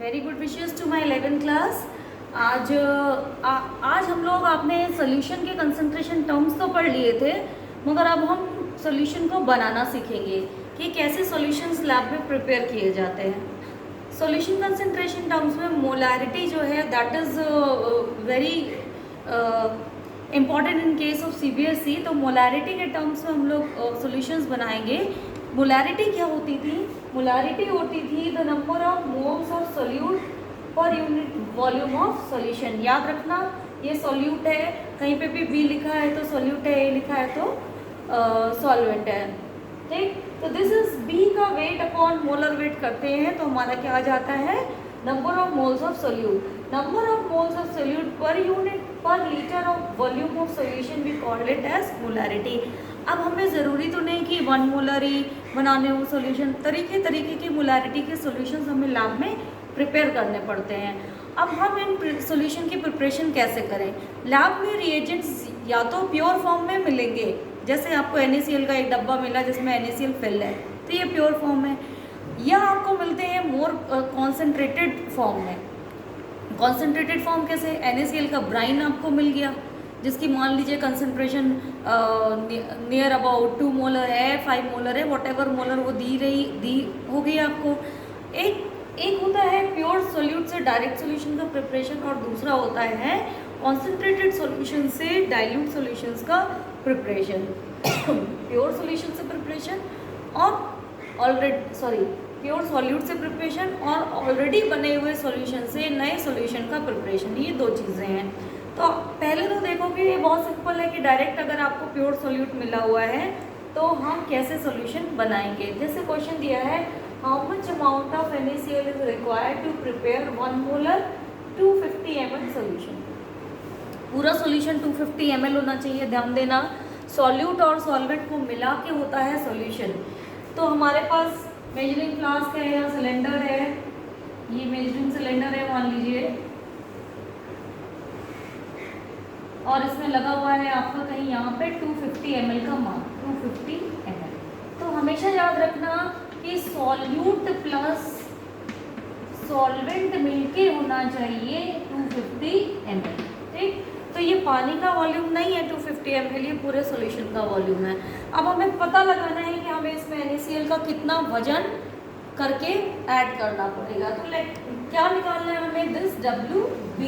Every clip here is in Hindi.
Very good wishes to my 11th class. आज हम लोग आपने सोल्यूशन के कंसंट्रेशन टर्म्स तो पढ़ लिए थे, मगर अब हम सोल्यूशन को बनाना सीखेंगे कि कैसे सॉल्यूशंस लैब में प्रिपेयर किए जाते हैं। सॉल्यूशन कंसंट्रेशन टर्म्स में मोलैरिटी जो है that is very important in case of CBSE. तो मोलैरिटी के टर्म्स में हम लोग सॉल्यूशंस बनाएंगे। मोलैरिटी क्या होती थी? मोलैरिटी होती थी the number of moles of solute per unit volume of solution. याद रखना, ये सॉल्यूट है, कहीं पे भी बी लिखा है तो सॉल्यूट है, ए लिखा है तो सॉल्वेंट है। ठीक, तो दिस इज बी का वेट अपॉन मोलर वेट करते हैं तो हमारा क्या आ जाता है? Number of moles of solute. Number of moles of solute per unit per litre of volume of solution we called it as molarity. अब हमें ज़रूरी तो नहीं कि 1 मोलर ही बनाने हो सॉल्यूशन, तरीके की मोलैरिटी के सॉल्यूशंस हमें लैब में प्रिपेयर करने पड़ते हैं। अब हम इन सॉल्यूशन की प्रिपरेशन कैसे करें? लैब में रिएजेंट्स या तो प्योर फॉर्म में मिलेंगे, जैसे आपको NaCl का एक डब्बा मिला जिसमें NaCl फिल है तो ये प्योर फॉर्म है, या आपको मिलते हैं मोर कॉन्सेंट्रेटेड फॉर्म में। कॉन्सेंट्रेटेड फॉर्म कैसे? NaCl का ब्राइन आपको मिल गया जिसकी मान लीजिए कंसंट्रेशन नियर अबाउट 2 मोलर है, 5 मोलर है, वॉटेवर मोलर वो दी हो गई आपको। एक होता है प्योर सॉल्यूट से डायरेक्ट सॉल्यूशन का प्रिपरेशन और दूसरा होता है कॉन्सेंट्रेटेड सॉल्यूशन से डाइल्यूट सॉल्यूशंस का प्रिपरेशन। प्योर सॉल्यूशन से प्रिपरेशन और प्योर सॉल्यूट से प्रिपरेशन और ऑलरेडी बने हुए सॉल्यूशन से नए सॉल्यूशन का प्रिपरेशन, ये दो चीज़ें हैं। तो पहले तो देखो कि ये बहुत सिंपल है कि डायरेक्ट अगर आपको प्योर सॉल्यूट मिला हुआ है तो हम कैसे सॉल्यूशन बनाएंगे। जैसे क्वेश्चन दिया है, how much amount of NaCl is required to prepare 1 molar 250 ml solution. पूरा सॉल्यूशन 250 ml होना चाहिए, ध्यान देना। सॉल्यूट और सॉल्वेंट को मिला के होता है सॉल्यूशन। तो हमारे पास मेजरिंग फ्लास्क है या सिलेंडर है, ये मेजरिंग सिलेंडर है मान लीजिए, और इसमें लगा हुआ है आपका कहीं यहाँ पे 250 ml का मान, 250 ml। तो हमेशा याद रखना कि सॉल्यूट प्लस सॉल्वेंट मिलके होना चाहिए 250 ml। ठीक, तो ये पानी का वॉल्यूम नहीं है 250 ml, ये पूरे सॉल्यूशन का वॉल्यूम है। अब हमें पता लगाना है कि हमें इसमें NaCl का कितना वजन करके ऐड करना पड़ेगा। तो क्या निकालना है हमें? This WB।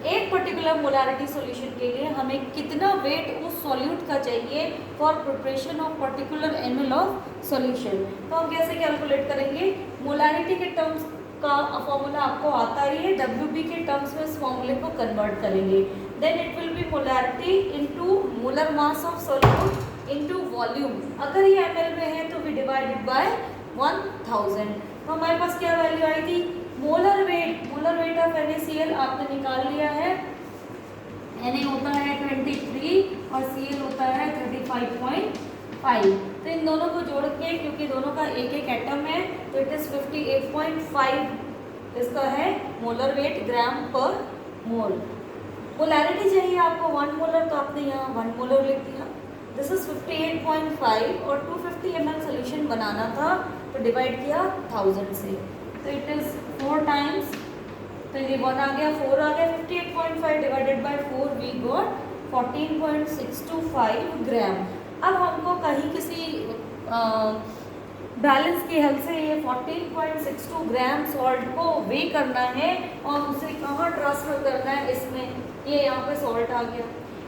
एक पर्टिकुलर मोलैरिटी सॉल्यूशन के लिए हमें कितना वेट उस सॉल्यूट का चाहिए for preparation of particular ml of solution. तो हम कैसे कैलकुलेट करेंगे? मोलैरिटी के टर्म्स का फॉर्मूला आपको आता ही है, WB के टर्म्स में इस फॉर्मूले को कन्वर्ट करेंगे। Then it will be molarity into molar mass of solute into volume. अगर ये ml में है तो वी डिवाइडेड बाय 1000। तो हमारे पास क्या वैल्यू आई थी? मोलर वेट ऑफ NaCl आपने निकाल लिया है। Na होता है 23 और Cl होता है 35.5। तो इन दोनों को जोड़ के, क्योंकि दोनों का एक एक एटम है, तो इट इज 58.5 इसका है मोलर वेट ग्राम पर मोल। मोलैरिटी चाहिए आपको 1 मोलर, तो आपने यहाँ 1 मोलर लिख दिया। दिस इज 58.5 और 250 ml सोल्यूशन बनाना था तो डिवाइड किया 1000 से, तो इट इज 4 टाइम्स, तो ये 1 आ गया, 4 आ गया, 58.5 डिवाइडेड बाय 4 वी गॉट 14.625 ग्राम। अब हमको कहीं किसी बैलेंस की हेल्प से ये 14.62 ग्राम सॉल्ट को वे करना है और उसे कहाँ ट्रांसफर करना है? इसमें, ये यहाँ पे सॉल्ट आ गया।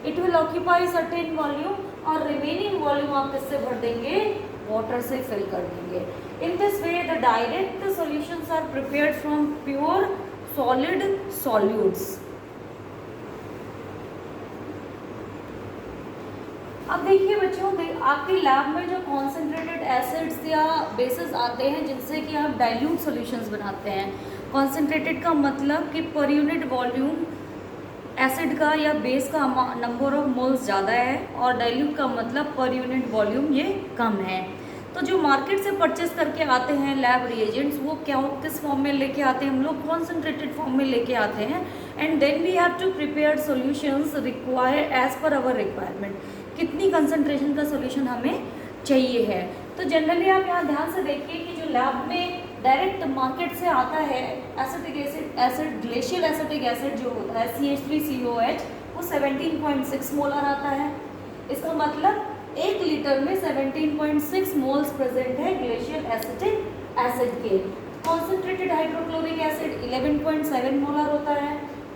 It will occupy certain volume और रिमेनिंग वॉल्यूम आप किससे भर देंगे? वाटर से फिल कर देंगे। In this way, the direct solutions are prepared from pure solid solutes. अब देखिए बच्चों, आपके लैब में जो कॉन्सेंट्रेटेड एसिड्स या बेसिस आते हैं जिनसे कि आप डाइल्यूट सॉल्यूशंस बनाते हैं। कॉन्सेंट्रेटेड का मतलब कि पर यूनिट वॉल्यूम एसिड का या बेस का नंबर ऑफ मोल्स ज़्यादा है, और डाइल्यूट का मतलब पर यूनिट वॉल्यूम ये कम है। तो जो मार्केट से परचेस करके आते हैं लैब रिएजेंट्स, वो किस फॉर्म में लेके आते हैं? हम लोग कॉन्सेंट्रेटेड फॉर्म में लेके आते हैं। And then we have to prepare solutions require as per our requirement. कितनी कंसंट्रेशन का सॉल्यूशन हमें चाहिए है। तो जनरली आप यहाँ ध्यान से देखिए कि जो लैब में डायरेक्ट मार्केट से आता है acetic acid glacial acetic acid जो होता है CH3COH, वो 17.6 मोलर आता है। इसका मतलब 1 लीटर में 17.6 मोल्स प्रेजेंट है ग्लेशियल एसिटिक एसिड के। कॉन्सेंट्रेटेड हाइड्रोक्लोरिक एसिड 11.7 मोलर होता है।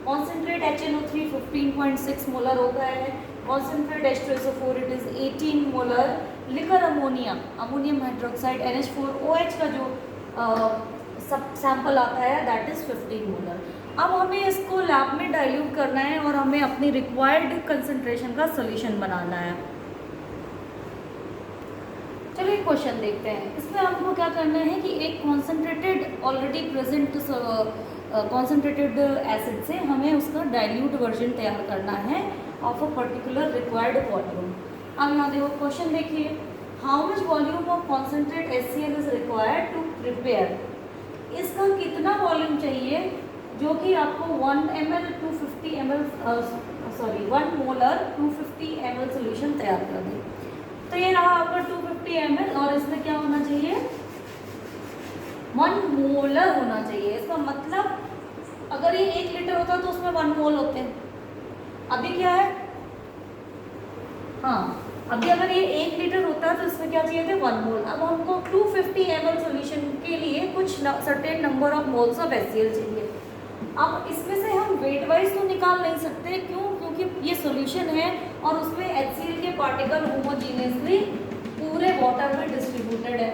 कॉन्सेंट्रेट HNO3 15.6 मोलर होता है। Concentrate H2SO4 it is 18 molar. Liquor ammonia, ammonium hydroxide NH4OH का जो सब सैंपल आता है दैट इज 15 मोलर। अब हमें इसको लैब में डाइल्यूट करना है और हमें अपनी रिक्वायर्ड कंसंट्रेशन का सोल्यूशन बनाना है। चलिए क्वेश्चन देखते हैं। इसमें आपको क्या करना है कि एक concentrated already present concentrated acid से हमें उसका डाइल्यूट वर्जन तैयार करना है of a particular required volume. अब यहाँ देखो क्वेश्चन देखिए, how much volume of concentrate HCl is required to prepare. इसका कितना वॉल्यूम चाहिए जो कि आपको 1 ml 250 ml 1 molar 250 ml solution तैयार कर दे। तो ये रहा आपका 250 ml और इसमें क्या होना चाहिए 1 मोलर होना चाहिए। इसका मतलब अगर ये 1 लीटर होता तो उसमें 1 मोल होते हैं। अभी क्या है, हाँ अभी अगर ये 1 लीटर होता तो इसमें क्या चाहिए थे 1 मोल। अब हमको 250 ml सोल्यूशन के लिए कुछ certain number of moles of HCl चाहिए। अब इसमें से हम वेट वाइज तो निकाल नहीं सकते, क्यों? क्योंकि ये सोल्यूशन है और उसमें HCl के पार्टिकल होमोजीनियसली पूरे वाटर में डिस्ट्रीब्यूटेड है।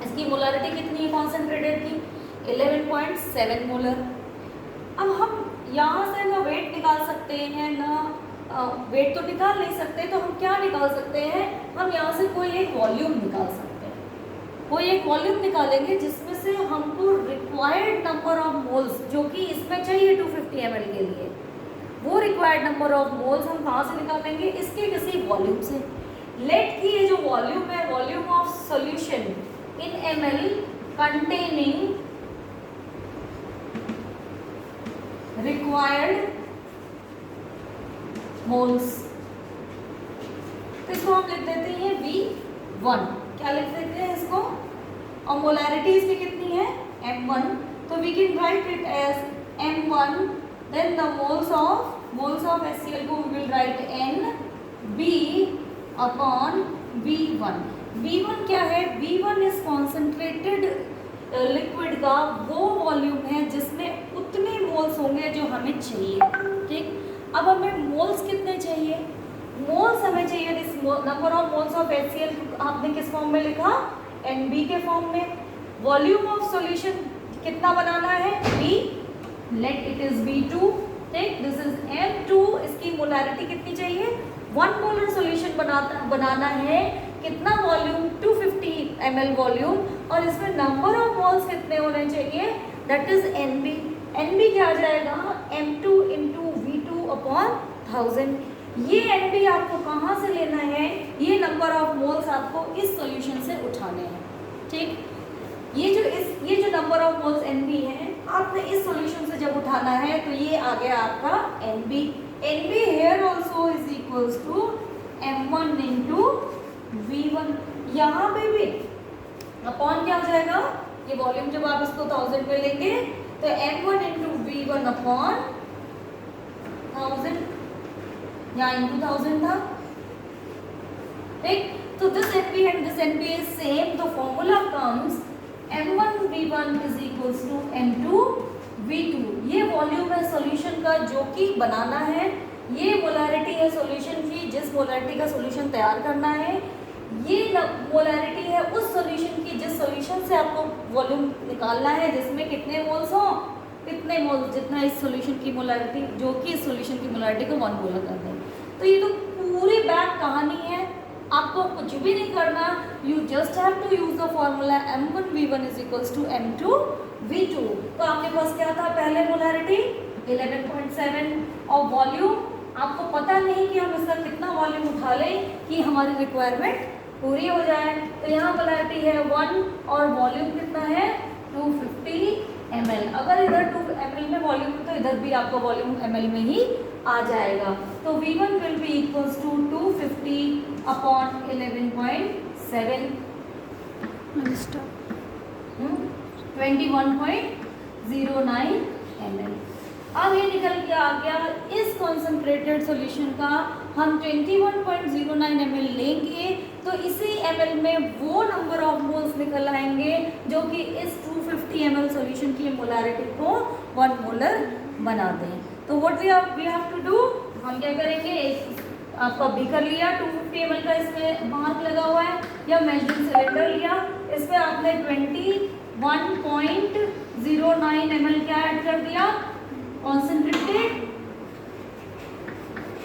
इसकी मोलरिटी कितनी है कॉन्सेंट्रेटेड की 11.7 मोलर। अब हम यहाँ से ना वेट निकाल सकते हैं ना वेट तो निकाल नहीं सकते, तो हम क्या निकाल सकते हैं, हम यहाँ से कोई एक वॉल्यूम निकाल सकते हैं। कोई एक वॉल्यूम निकालेंगे जिसमें से हमको रिक्वायर्ड नंबर ऑफ मोल्स जो कि इसमें चाहिए 250 ml के लिए, वो रिक्वायर्ड नंबर ऑफ मोल्स हम कहाँ से निकालेंगे, इसके किसी वॉल्यूम से। लेट की ये जो वॉल्यूम है, volume of solution in ml containing required moles, तो इसको हम लिख देते हैं V1। क्या लिख देते हैं इसको, और मोलैरिटी इसकी कितनी है M1, तो we can write it as M1, then the moles of HCl को we will write NB upon V1। V1 क्या है, V1 इज कॉन्सेंट्रेटेड लिक्विड का वो वॉल्यूम है जिसमें उतने मोल्स होंगे जो हमें चाहिए। ठीक, अब हमें मोल्स कितने चाहिए, मोल्स हमें चाहिए this number of moles of HCl आपने किस फॉर्म में लिखा, NB के फॉर्म में। वॉल्यूम ऑफ सॉल्यूशन कितना बनाना है B, let it is B2। ठीक, दिस इज M2। इसकी मोलैरिटी कितनी चाहिए 1 मोलर सॉल्यूशन बनाना है, कितना वॉल्यूम 250 ml वॉल्यूम, और इसमें नंबर ऑफ मोल्स कितने होने चाहिए दैट इज NB। NB क्या आ जाएगा M2 इंटू V2 अपॉन 1000। ये NB आपको कहाँ से लेना है, ये नंबर ऑफ मोल्स आपको इस सॉल्यूशन से उठाने हैं। ठीक, ये जो नंबर ऑफ मोल्स NB है आपने इस सॉल्यूशन से जब उठाना है तो ये आ गया आपका NB। NB here also is equals to M1 into V1। यहाँ पे भी अपॉन क्या हो जाएगा, ये वॉल्यूम जब आप इसको 1000 में लेंगे तो M1 इंटू V1 अपॉन 1000, यहाँ इंटू 1000 था। ठीक, तो this NB and this NB is same, the formula comes M1 V1 is equals to M2 V2। ये वॉल्यूम है सॉल्यूशन का जो कि बनाना है, ये मोलैरिटी है सॉल्यूशन की जिस मोलैरिटी का सॉल्यूशन तैयार करना है, ये मोलैरिटी है उस सॉल्यूशन की जिस सॉल्यूशन से आपको वॉल्यूम निकालना है जिसमें कितने मोल्स हो, कितने मोल्स जितना इस सॉल्यूशन की मोलैरिटी जो कि इस सॉल्यूशन की मोलैरिटी को 1 मोलर कर दें। तो ये तो पूरी बैक कहानी है, आपको कुछ भी नहीं करना, you just have to use the formula M1 V1 is equals to M2 V2। तो आपके पास क्या था पहले मोलैरिटी 11.7 और वॉल्यूम आपको पता नहीं कि हम इसका कितना वॉल्यूम उठा लें कि हमारी रिक्वायरमेंट पूरी हो जाए। तो यहाँ मोलैरिटी है 1 और वॉल्यूम कितना है 250 ml। अगर इधर 2 ml में वॉल्यूम तो इधर भी आपका वॉल्यूम ml में ही आ जाएगा। तो V1 will be equals to 250 upon 11.7। 21.09 ml। अब ये निकल के आ गया इस कॉन्सेंट्रेटेड सॉल्यूशन का हम 21.09 ml लेंगे तो इसी ml में वो नंबर ऑफ मोल्स निकल आएंगे जो कि इस 250 ml सॉल्यूशन की मोलारिटी को 1 मोलर बना दें। तो what we have to do, हम क्या करेंगे, आपका बीकर लिया 250 ml का, इसमें मार्क लगा हुआ है, या मेजरिंग सिलेंडर लिया, इसमें आपने 21.09 ml क्या ऐड कर दिया, कॉन्सेंट्रेटेड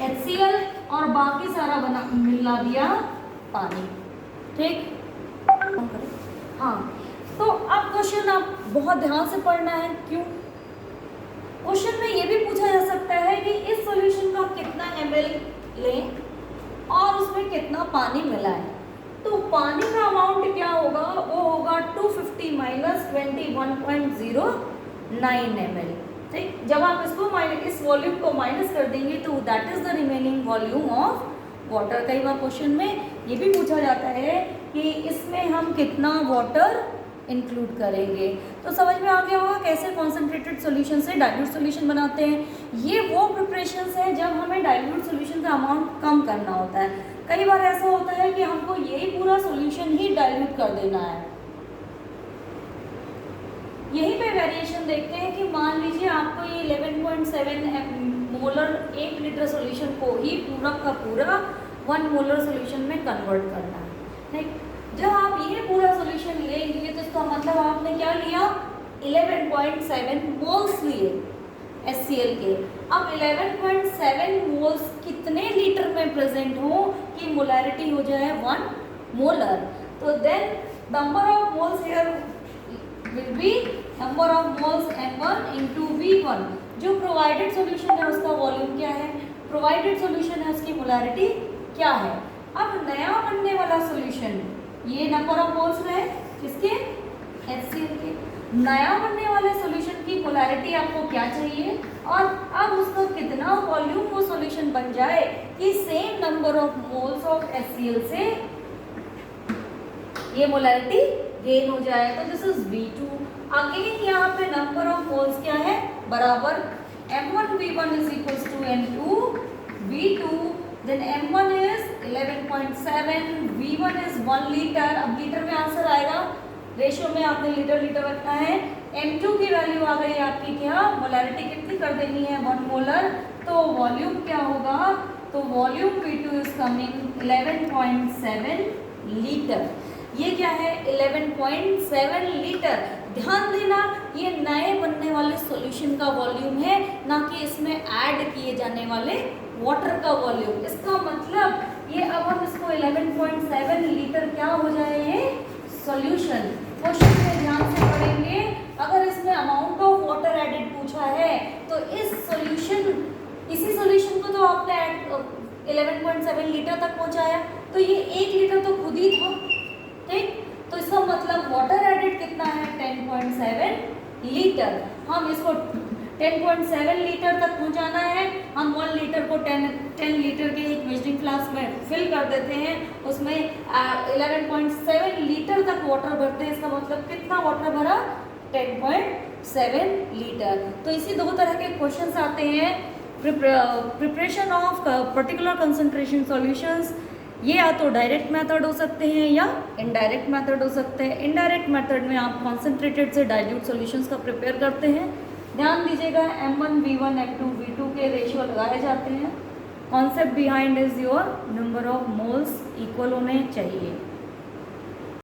HCl, और बाकी सारा मिला दिया पानी। ठीक, हाँ। तो अब क्वेश्चन आप बहुत ध्यान से पढ़ना है। क्यों? क्वेश्चन में ये भी पूछा जा सकता है कि इस सॉल्यूशन का कितना ml लें और उसमें कितना पानी मिलाएं। तो पानी का अमाउंट क्या होगा, वो होगा 250 माइनस 21.09 ml। ठीक, जब आप इसको इस वॉल्यूम को माइनस कर देंगे तो that is the remaining volume of water. कई बार क्वेश्चन में ये भी पूछा जाता है कि इसमें हम कितना वाटर इंक्लूड करेंगे। तो समझ में आ गया होगा कैसे कॉन्सेंट्रेटेड सॉल्यूशन से डाइल्यूट सॉल्यूशन बनाते हैं। ये वो प्रिपरेशंस हैं जब हमें डाइल्यूट सॉल्यूशन का अमाउंट कम करना होता है। कई बार ऐसा होता है कि हमको यही पूरा सॉल्यूशन ही डाइल्यूट कर देना है। यहीं पे वेरिएशन देखते हैं कि मान लीजिए आपको ये 11.7 मोलर 1 लीटर सॉल्यूशन को ही पूरा का पूरा 1 मोलर सॉल्यूशन में कन्वर्ट करना है। ठीक, जब आप ये पूरा सॉल्यूशन लेंगे तो इसका मतलब आपने क्या लिया, 11.7 मोल्स लिए HCl के। अब 11.7 मोल्स कितने लीटर में प्रेजेंट हो कि मोलैरिटी हो जाए 1 मोलर। तो then number of moles here will be number of moles m1 into v1। जो प्रोवाइडेड सॉल्यूशन है उसका वॉल्यूम क्या है, प्रोवाइडेड सॉल्यूशन है उसकी मोलैरिटी क्या है। अब नया बनने वाला सॉल्यूशन, ये नंबर ऑफ मोल्स रहे किसके, HCl के। नया बनने वाले सॉल्यूशन की मोलैरिटी आपको क्या चाहिए और अब उसका कितना वॉल्यूम वो सॉल्यूशन बन जाए कि same number of moles of HCl से ये मोलैरिटी गेन हो जाए। तो दिस इज V2। अगेन यहाँ पे नंबर ऑफ मोल्स क्या है, बराबर m1 v1 is equals to m2 v2। Then m1 is 11.7, v1 is 1 litre. अब लीटर में आंसर आएगा, रेशियो में आपने लीटर लीटर रखना है। m2 की वैल्यू आ गई आपकी क्या, मोलैरिटी कितनी कर देनी है, 1 मोलर। तो वॉल्यूम क्या होगा, तो volume V2 is coming 11.7 litre. ये क्या है, 11.7 लीटर। ध्यान देना ये नए बनने वाले सॉल्यूशन का वॉल्यूम है, ना कि इसमें ऐड किए जाने वाले वाटर का वॉल्यूम। इसका मतलब ये अब हम इसको 11.7 लीटर क्या हो जाए, ये सॉल्यूशन। क्वेश्चन में ध्यान से पढ़ेंगे, अगर इसमें अमाउंट ऑफ वाटर एडेड पूछा है तो इस सॉल्यूशन, इसी सॉल्यूशन को तो आपने 11.7 लीटर तक पहुंचाया, तो ये 1 लीटर तो खुद ही था। ठीक, तो इसका मतलब वाटर एडेड कितना है, 10.7 लीटर। हम इसको 10.7 लीटर तक पहुंचाना है। हम 1 लीटर को 10 लीटर के एक मेजरिंग फ्लास्क में फिल कर देते हैं, उसमें 11.7 लीटर तक वाटर भरते हैं। इसका मतलब कितना वाटर भरा, 10.7 लीटर। तो इसी दो तरह के क्वेश्चंस आते हैं, preparation of particular concentration solutions. ये या तो डायरेक्ट मेथड हो सकते हैं या इनडायरेक्ट मेथड हो सकते हैं। इनडायरेक्ट मेथड में आप कॉन्सेंट्रेटेड से डाइल्यूट सॉल्यूशंस का प्रिपेयर करते हैं। ध्यान दीजिएगा m1 v1 m2 v2 के रेशियो लगाए जाते हैं। Concept behind is your number of moles equal होने चाहिए।